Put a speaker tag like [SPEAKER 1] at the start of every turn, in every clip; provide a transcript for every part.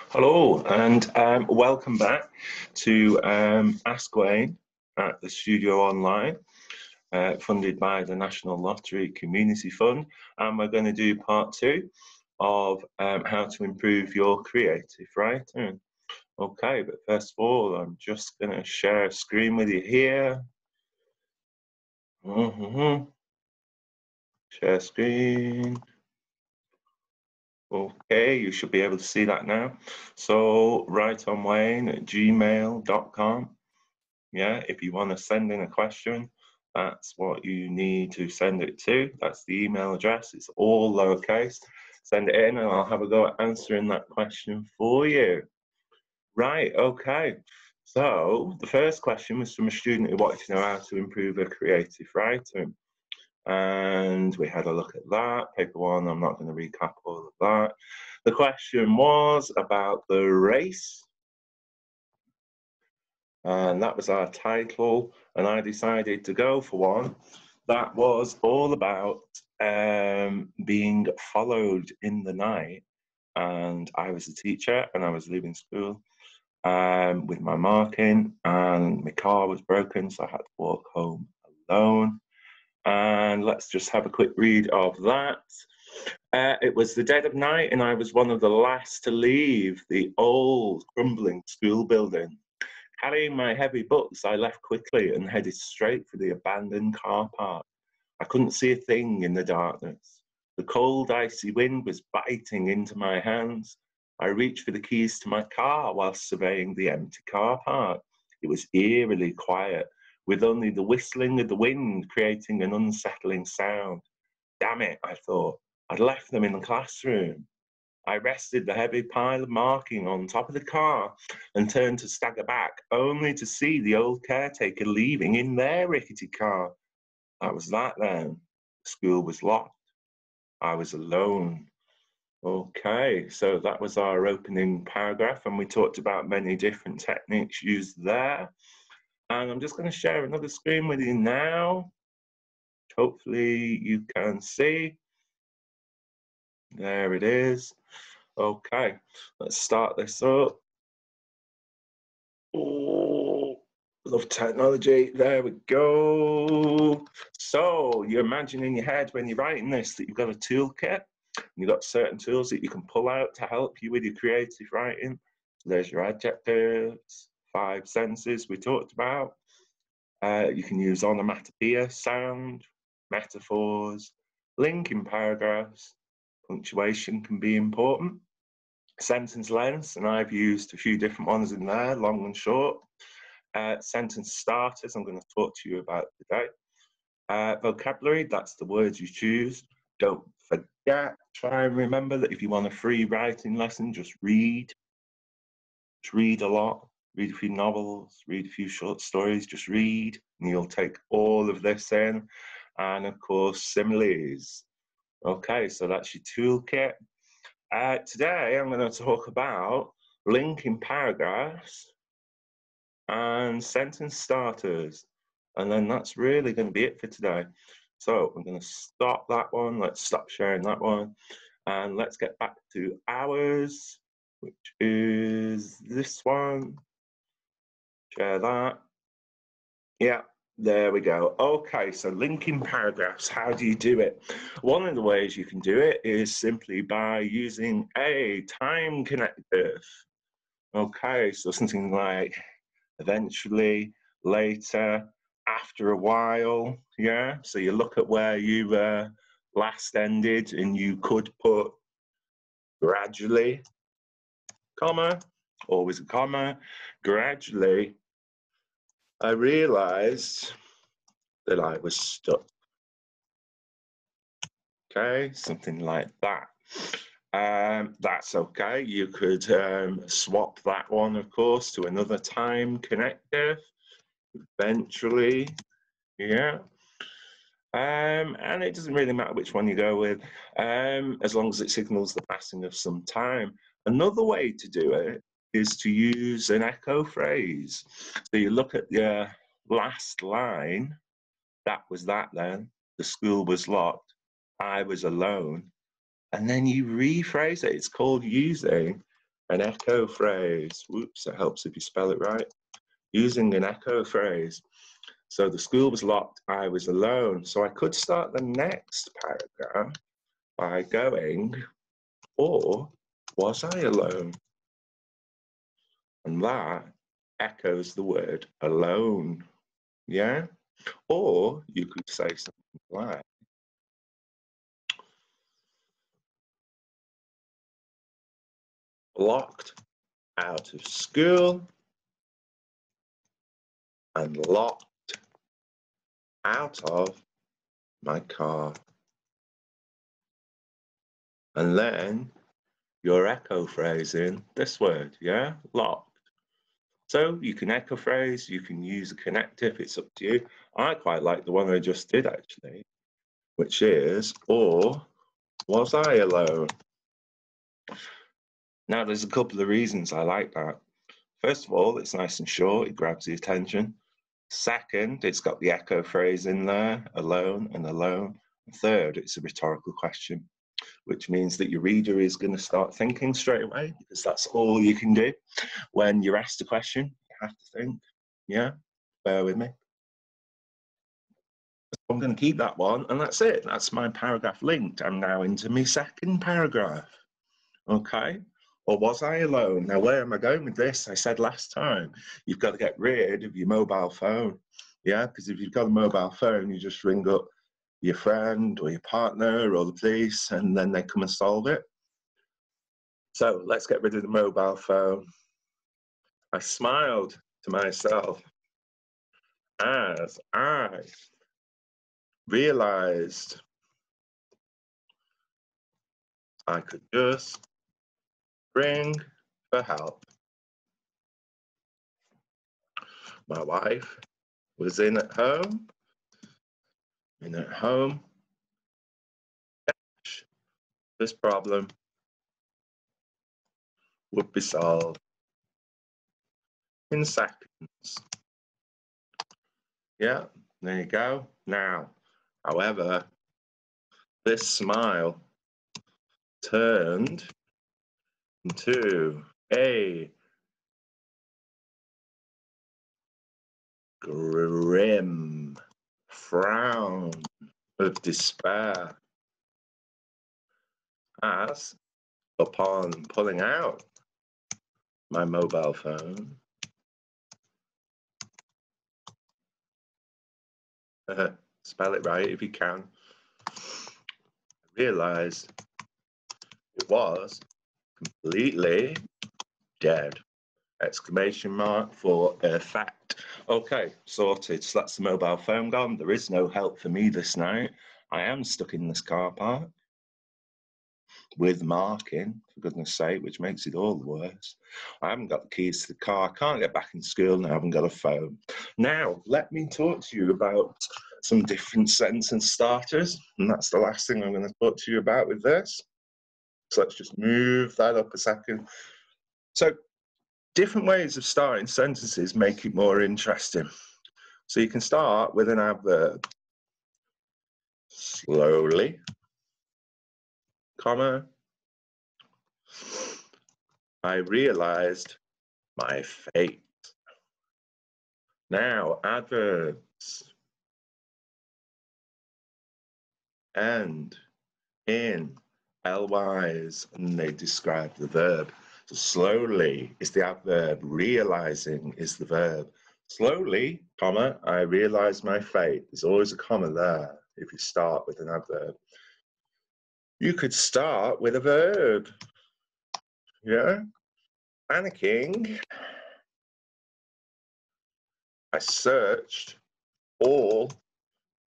[SPEAKER 1] Hello, and welcome back to Ask Wayne at the Studio Online, funded by the National Lottery Community Fund. And we're going to do part two of how to improve your creative writing. Okay, but first of all, I'm just going to share a screen with you here. Share screen. Okay, you should be able to see that now. So writeonwayne@gmail.com. Yeah, if you want to send in a question, that's what you need to send it to. That's the email address. It's all lowercase. Send it in and I'll have a go at answering that question for you. Right, okay. So the first question was from a student who wanted to know how to improve her creative writing. And we had a look at that. Paper one, I'm not going to recap all of that. The question was about the race. And that was our title. And I decided to go for one that was all about being followed in the night. And I was a teacher and I was leaving school with my marking, and my car was broken, so I had to walk home alone. And let's just have a quick read of that. It was the dead of night, and I was one of the last to leave the old, crumbling school building. Carrying my heavy books, I left quickly and headed straight for the abandoned car park. I couldn't see a thing in the darkness. The cold, icy wind was biting into my hands. I reached for the keys to my car whilst surveying the empty car park. It was eerily quiet, with only the whistling of the wind creating an unsettling sound. Damn it, I thought. I'd left them in the classroom. I rested the heavy pile of marking on top of the car and turned to stagger back, only to see the old caretaker leaving in their rickety car. That was that then. The school was locked. I was alone. Okay, so that was our opening paragraph, and we talked about many different techniques used there. And I'm just going to share another screen with you now. Hopefully you can see. There it is. Okay, let's start this up. Oh, love technology. There we go. So you imagine in your head when you're writing this that you've got a toolkit. You've got certain tools that you can pull out to help you with your creative writing. So there's your adjectives, 5 senses we talked about. You can use onomatopoeia, sound, metaphors, linking paragraphs. Punctuation can be important. Sentence lengths, and I've used a few different ones in there, long and short. Sentence starters, I'm going to talk to you about today. Vocabulary, that's the words you choose. Don't forget, try and remember that if you want a free writing lesson, just read. Just read a lot. Read a few novels, read a few short stories, just read, and you'll take all of this in. And of course, similes. Okay, so that's your toolkit. Today, I'm going to talk about linking paragraphs and sentence starters. And then that's really going to be it for today. So I'm going to stop that one. Let's stop sharing that one. And let's get back to ours, which is this one. Share that. Yeah, there we go. Okay, so linking paragraphs, how do you do it? One of the ways you can do it is simply by using a time connective. Okay, so something like eventually, later, after a while, yeah? So you look at where you last ended and you could put gradually, comma, always a comma, gradually, I realized that I was stuck. Okay, something like that. That's okay. You could swap that one, of course, to another time connective. Eventually, yeah. And it doesn't really matter which one you go with, as long as it signals the passing of some time. Another way to do it is to use an echo phrase. So you look at the last line, that was that then, the school was locked, I was alone, and then you rephrase it. It's called using An echo phrase. Whoops, it helps if you spell it right. Using an echo phrase. So the school was locked, I was alone. So I could start the next paragraph by going, or was I alone? And that echoes the word alone. Yeah? Or you could say something like, locked out of school and locked out of my car. And then you're echo phrasing this word, yeah? Locked. So you can echo phrase, you can use a connective, it's up to you. I quite like the one I just did actually, which is, or was I alone? Now there's a couple of reasons I like that. First of all, it's nice and short, it grabs the attention. Second, it's got the echo phrase in there, alone and alone. And third, it's a rhetorical question, which means that your reader is going to start thinking straight away, because that's all you can do. When you're asked a question, you have to think. Yeah, bear with me. I'm going to keep that one, and that's it. That's my paragraph linked. I'm now into my second paragraph. Okay, or was I alone? Now, where am I going with this? I said last time, you've got to get rid of your mobile phone. Yeah, because if you've got a mobile phone, you just ring up your friend or your partner or the police, and then they come and solve it. So let's get rid of the mobile phone. I smiled to myself as I realized I could just ring for help. My wife was in at home. This problem would be solved in seconds. Yeah, there you go. Now, however, this smile turned into a grim frown of despair as, upon pulling out my mobile phone, spell it right if you can, I realized it was completely dead. Exclamation mark for effect. Okay, sorted. So that's the mobile phone gone. There is no help for me this night. I am stuck in this car park with marking, for goodness sake, which makes it all the worse. I haven't got the keys to the car. I can't get back in school and I haven't got a phone. Now, let me talk to you about some different sentence starters. And that's the last thing I'm going to talk to you about with this. So let's just move that up a second. So different ways of starting sentences make it more interesting. So you can start with an adverb. Slowly, comma, I realized my fate. Now, adverbs end in lys, and they describe the verb. So slowly is the adverb, realizing is the verb. Slowly, comma, I realized my fate. There's always a comma there if you start with an adverb. You could start with a verb. Yeah? Panicking. I searched all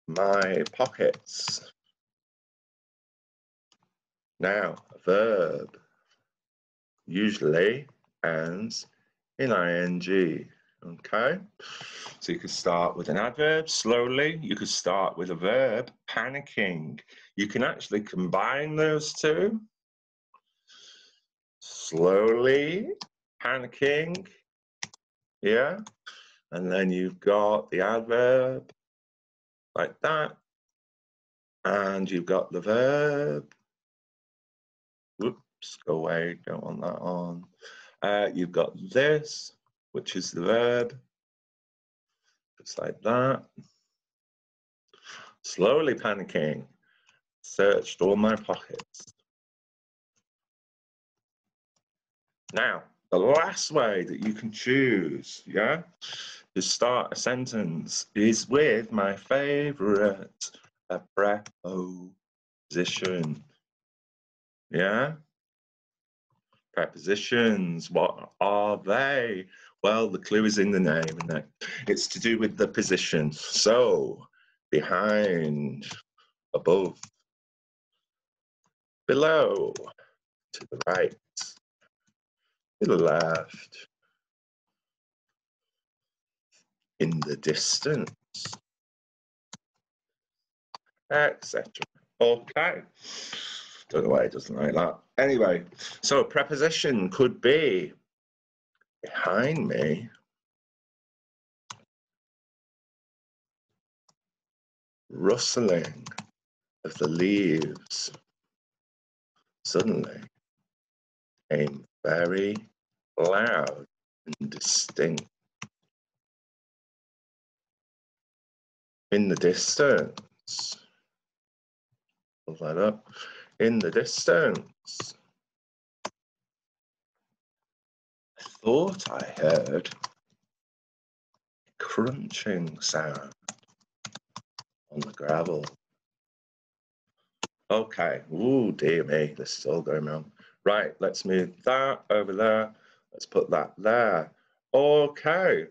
[SPEAKER 1] my pockets. Now, a verb usually ends in ing. Okay? So you could start with an adverb, slowly. You could start with a verb, panicking. You can actually combine those two. Slowly, panicking. Yeah? And then you've got the adverb like that. And you've got the verb. Whoop, Just go away, don't want that on. You've got this, which is the verb. Just like that. Slowly panicking. Searched all my pockets. Now, the last way that you can choose, yeah, to start a sentence is with my favorite, a preposition. Yeah? Prepositions, what are they? Well, the clue is in the name, isn't it? It's to do with the position. So, behind, above, below, to the right, to the left, in the distance, etc. Okay. Don't know why it doesn't like that. Anyway, so a preposition could be behind me, rustling of the leaves suddenly came very loud and distinct. In the distance, pull that up, in the distance, I thought I heard a crunching sound on the gravel. Okay, ooh, dear me, this is all going wrong. Right, let's move that over there. Let's put that there. Okay,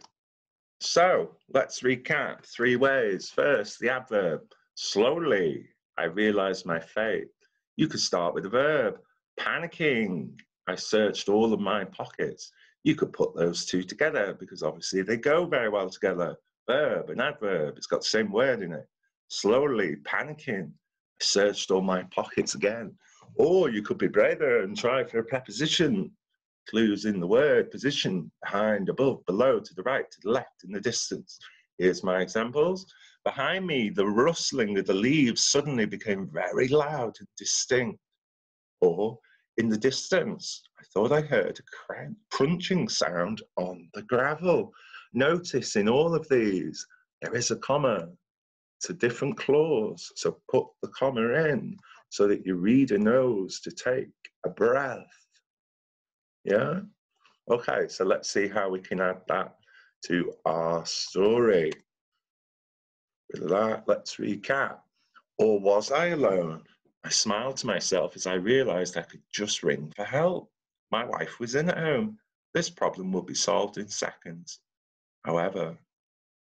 [SPEAKER 1] so let's recap 3 ways. First, the adverb. Slowly, I realized my fate. You could start with a verb. Panicking, I searched all of my pockets. You could put those two together because obviously they go very well together. Verb and adverb, it's got the same word in it. Slowly, panicking, I searched all my pockets again. Or you could be braver and try for a preposition. Clues in the word, position, behind, above, below, to the right, to the left, in the distance. Here's my examples. Behind me, the rustling of the leaves suddenly became very loud and distinct. Or, in the distance, I thought I heard a crunching sound on the gravel. Notice in all of these, there is a comma. It's a different clause, so put the comma in so that your reader knows to take a breath. Yeah? Okay, so let's see how we can add that to our story. With that, let's recap. Or was I alone? I smiled to myself as I realized I could just ring for help. My wife was in at home. This problem would be solved in seconds. However,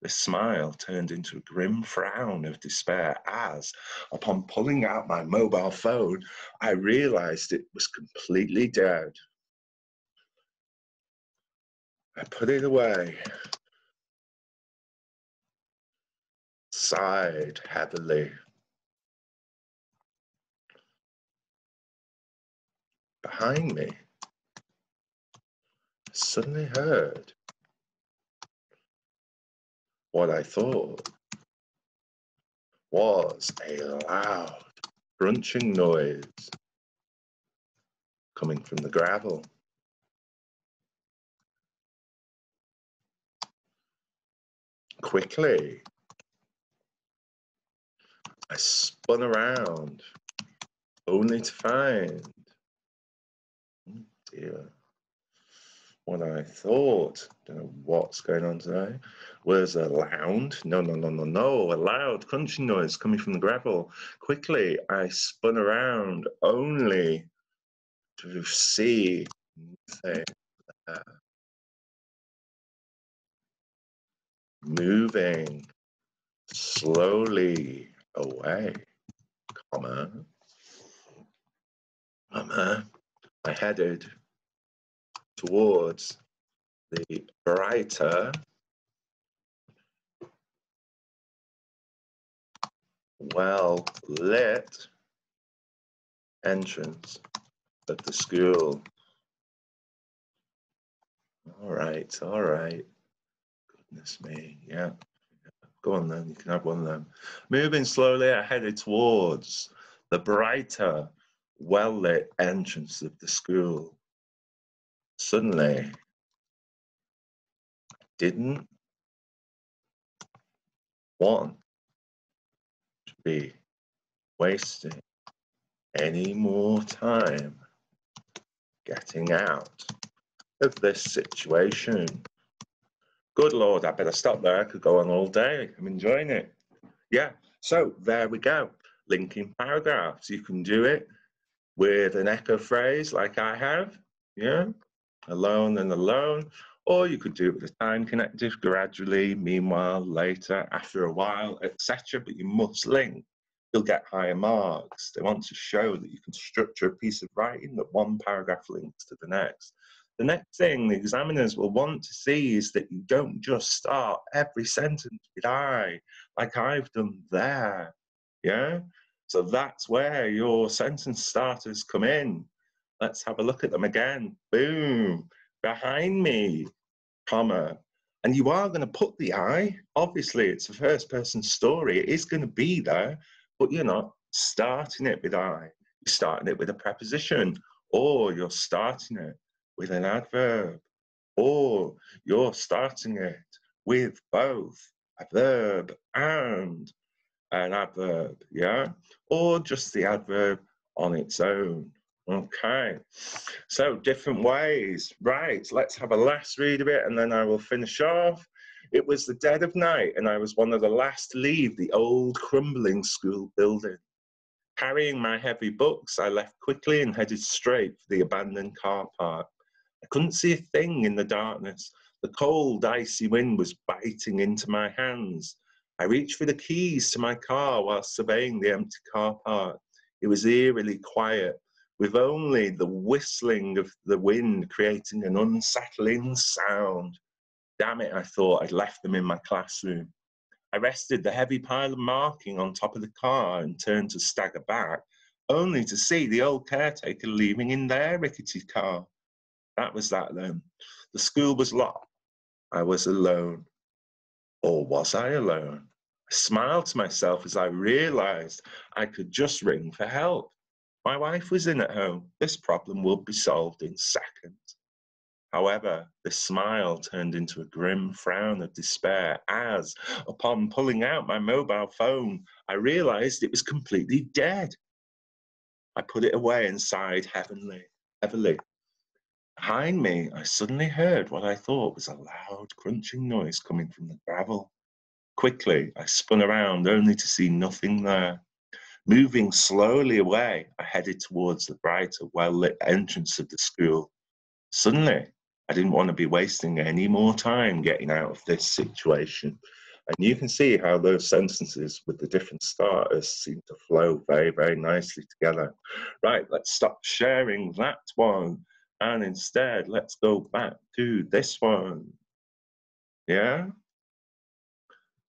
[SPEAKER 1] the smile turned into a grim frown of despair as, upon pulling out my mobile phone, I realized it was completely dead. I put it away, sighed heavily. Behind me, I suddenly heard what I thought was a loud crunching noise coming from the gravel. Quickly, I spun around, only to find, oh dear, what I thought, don't know what's going on today, was a loud, a loud crunching noise coming from the gravel. Quickly, I spun around, only to see nothing moving slowly away, comma, I headed towards the brighter, well-lit entrance of the school. All right. Goodness me, yeah. Go on then, you can have one of them. Moving slowly, I headed towards the brighter, well-lit entrance of the school. Suddenly, I didn't want to be wasting any more time getting out of this situation. Good Lord, I better stop there. I could go on all day. I'm enjoying it. Yeah, so there we go. Linking paragraphs. You can do it with an echo phrase like I have, yeah, alone and alone, or you could do it with a time connective, gradually, meanwhile, later, after a while, etc. But you must link. You'll get higher marks. They want to show that you can structure a piece of writing that one paragraph links to the next. The next thing the examiners will want to see is that you don't just start every sentence with I, like I've done there, yeah? So that's where your sentence starters come in. Let's have a look at them again. Boom, behind me, comma. And you are going to put the I. Obviously, it's a first person story. It is going to be there, but you're not starting it with I. You're starting it with a preposition, or you're starting it with an adverb, or you're starting it with both a verb and an adverb, yeah? Or just the adverb on its own. Okay, so different ways. Right, let's have a last read of it and then I will finish off. It was the dead of night and I was one of the last to leave the old crumbling school building. Carrying my heavy books, I left quickly and headed straight for the abandoned car park. I couldn't see a thing in the darkness. The cold, icy wind was biting into my hands. I reached for the keys to my car while surveying the empty car park. It was eerily quiet, with only the whistling of the wind creating an unsettling sound. Damn it, I thought, I'd left them in my classroom. I rested the heavy pile of marking on top of the car and turned to stagger back, only to see the old caretaker leaving in their rickety car. That was that then. The school was locked. I was alone. Or was I alone? I smiled to myself as I realized I could just ring for help. My wife was in at home. This problem would be solved in seconds. However, this smile turned into a grim frown of despair as, upon pulling out my mobile phone, I realized it was completely dead. I put it away and sighed heavily. Behind me, I suddenly heard what I thought was a loud crunching noise coming from the gravel. Quickly, I spun around only to see nothing there. Moving slowly away, I headed towards the brighter, well-lit entrance of the school. Suddenly, I didn't want to be wasting any more time getting out of this situation. And you can see how those sentences with the different starters seem to flow very, very nicely together. Right, let's stop sharing that one. And instead, let's go back to this one. Yeah?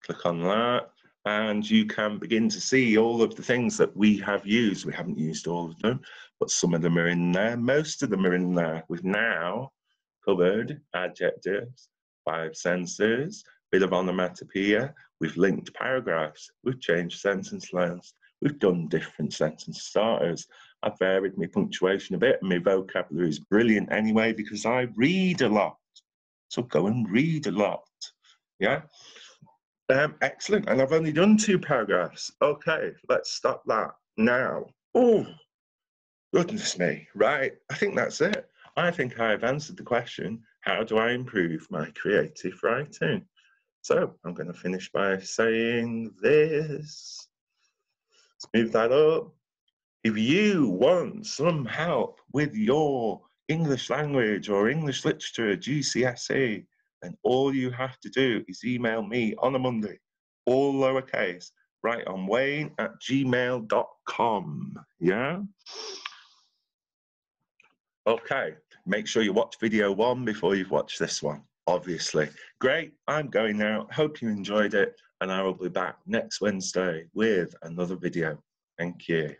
[SPEAKER 1] Click on that. And you can begin to see all of the things that we have used. We haven't used all of them, but some of them are in there. Most of them are in there. We've now covered adjectives, 5 senses, bit of onomatopoeia. We've linked paragraphs. We've changed sentence lengths. We've done different sentence starters. I've varied my punctuation a bit, and my vocabulary is brilliant anyway because I read a lot. So go and read a lot. Yeah? Excellent. And I've only done 2 paragraphs. Okay, let's stop that now. Oh, goodness me. Right. I think that's it. I think I've answered the question, how do I improve my creative writing? So I'm going to finish by saying this. Let's move that up. If you want some help with your English language or English literature GCSE, then all you have to do is email me on a Monday, all lowercase, right on wayne@gmail.com. Yeah? Okay, make sure you watch video 1 before you've watched this one, obviously. Great, I'm going now. Hope you enjoyed it, and I will be back next Wednesday with another video. Thank you.